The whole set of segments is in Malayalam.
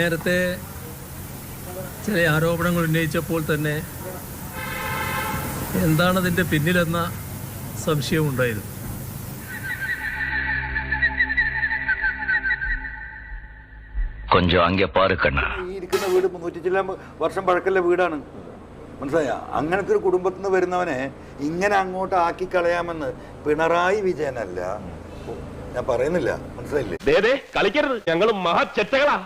നേരത്തെ ചില ആരോപണങ്ങൾ ഉന്നയിച്ചപ്പോൾ തന്നെ എന്താണതിൻ്റെ പിന്നിലെന്ന സംശയമുണ്ടായിരുന്നു. ഈ ഇരിക്കുന്ന വീട് 300 ചില വർഷം പഴക്കമുള്ള വീടാണ്, മനസ്സിലായ? അങ്ങനത്തെ ഒരു കുടുംബത്തിൽ നിന്ന് വരുന്നവനെ ഇങ്ങനെ അങ്ങോട്ട് ആക്കി കളയാമെന്ന് പിണറായി വിജയനല്ല, ഞാൻ പറയുന്നില്ല, മനസ്സിലായില്ലേ? കളിക്കരുത്, ഞങ്ങൾ മഹാചെറ്റകളാ.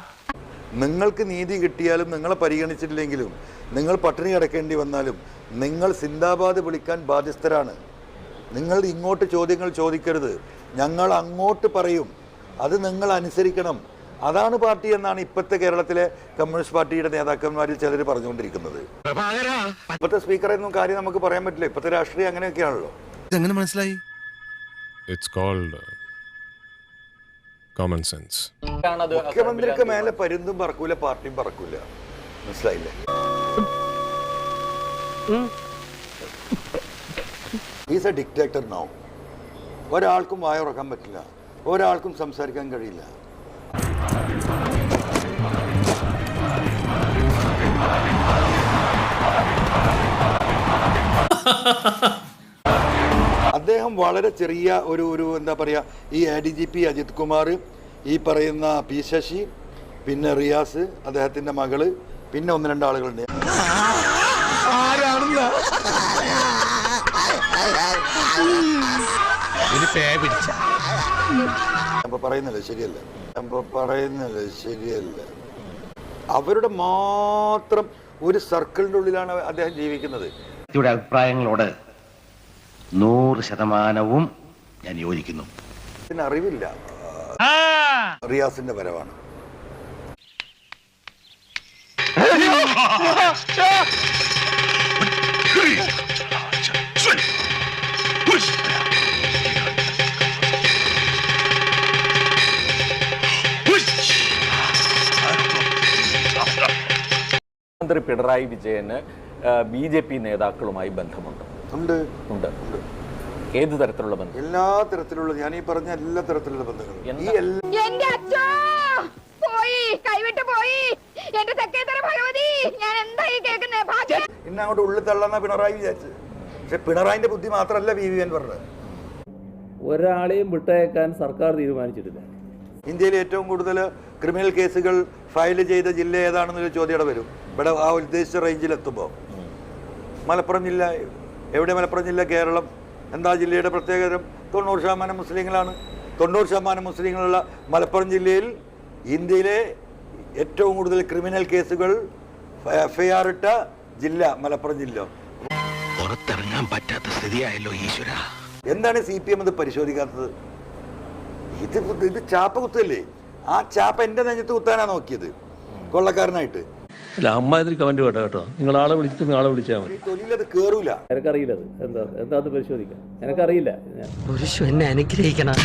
നിങ്ങൾക്ക് നീതി കിട്ടിയാലും നിങ്ങളെ പരിഗണിച്ചിട്ടില്ലെങ്കിലും നിങ്ങൾ പട്ടിണി കിടക്കേണ്ടി വന്നാലും നിങ്ങൾ സിന്ദാബാദ് വിളിക്കാൻ ബാധ്യസ്ഥരാണ്. നിങ്ങൾ ഇങ്ങോട്ട് ചോദ്യങ്ങൾ ചോദിക്കരുത്, ഞങ്ങൾ അങ്ങോട്ട് പറയും, അത് നിങ്ങൾ അനുസരിക്കണം. അതാണ് പാർട്ടി എന്നാണ് ഇപ്പോഴത്തെ കേരളത്തിലെ കമ്മ്യൂണിസ്റ്റ് പാർട്ടിയുടെ നേതാക്കന്മാരിൽ ചിലർ പറഞ്ഞുകൊണ്ടിരിക്കുന്നത്. ഇപ്പോഴത്തെ സ്പീക്കറൊന്നും കാര്യം നമുക്ക് പറയാൻ പറ്റില്ല. ഇപ്പോഴത്തെ രാഷ്ട്രീയം അങ്ങനെയൊക്കെയാണല്ലോ. ഇതെങ്ങനെ മനസ്സിലായി? It's called common sense. മുഖ്യമന്ത്രിക്ക് മേലെ പരുന്തും പറക്കൂല, പാർട്ടിയും പറക്കൂല, മനസ്സിലായില്ലേ? Is A dictator now. ഒരാൾക്കും വായുറക്കാൻ പറ്റില്ല, ഒരാൾക്കും സംസാരിക്കാൻ കഴിയില്ല. അദ്ദേഹം വളരെ ചെറിയ ഒരു എന്താ പറയുക, ഈ ADGP അജിത് കുമാർ, ഈ പറയുന്ന പി ശശി, പിന്നെ റിയാസ്, അദ്ദേഹത്തിൻ്റെ മകള്, പിന്നെ 1-2 ആളുകളുണ്ട്. പറയുന്നില്ല ശരിയല്ല. അവരുടെ മാത്രം ഒരു സർക്കിളിൻ്റെ ഉള്ളിലാണ് അദ്ദേഹം ജീവിക്കുന്നത്. അഭിപ്രായങ്ങളോട് 100% ഞാൻ യോജിക്കുന്നു. ഇതിന് അറിവില്ല. റിയാസിന്റെ വരവാണ്. മുഖ്യമന്ത്രി പിണറായി വിജയന് BJP നേതാക്കളുമായി ബന്ധമുണ്ട്? ഉണ്ട്. ഏത് തരത്തിലുള്ള ബന്ധം? എല്ലാ തരത്തിലുള്ള, ഞാൻ ഈ പറഞ്ഞ എല്ലാ തരത്തിലുള്ള ബന്ധങ്ങളും. ഇന്ന് അങ്ങോട്ട് ഉള്ളിൽ തള്ളാന്ന പിണറായി വിചാരിച്ചു. പക്ഷെ പിണറായിന്റെ ബുദ്ധി മാത്രമല്ല VVN പറഞ്ഞത്. ഒരാളെയും വിട്ടയക്കാൻ സർക്കാർ തീരുമാനിച്ചിട്ടില്ല. ഇന്ത്യയിൽ ഏറ്റവും കൂടുതൽ ക്രിമിനൽ കേസുകൾ ഫയൽ ചെയ്ത ജില്ല ഏതാണെന്നൊരു ചോദ്യം ഇവിടെ വരും. ഇവിടെ ആ ഉദ്ദേശിച്ച റേഞ്ചിലെത്തുമ്പോൾ മലപ്പുറം ജില്ല. എവിടെ മലപ്പുറം ജില്ല? കേരളം. എന്താ ജില്ലയുടെ പ്രത്യേകത? 90% മുസ്ലിങ്ങളാണ്. 90% മുസ്ലിങ്ങളുള്ള മലപ്പുറം ജില്ലയിൽ ഇന്ത്യയിലെ ഏറ്റവും കൂടുതൽ ക്രിമിനൽ കേസുകൾ FIR ഇട്ട ജില്ല മലപ്പുറം ജില്ല. പുറത്തിറങ്ങാൻ പറ്റാത്ത സ്ഥിതിയായല്ലോ ഈശ്വര. എന്താണ് CPM ഇത് പരിശോധിക്കാത്തത്? ഇത് ചാപ്പ കുത്തല്ലേ? ആ ചാപ്പ എൻ്റെ നെഞ്ചത്ത് കുത്താനാ നോക്കിയത്, കൊള്ളക്കാരനായിട്ട്. അല്ല, അമ്മാതിരി കമന്റ് കേട്ടോ കേട്ടോ. നിങ്ങൾ ആളെ വിളിച്ചിട്ട് ആളെ വിളിച്ചാൽ മതി. തൊലിയിലത് കേറൂല. എനിക്കറിയില്ല, എന്താ പരിശോധിക്കാം, എനിക്കറിയില്ല. എന്നെ അനുഗ്രഹിക്കണം.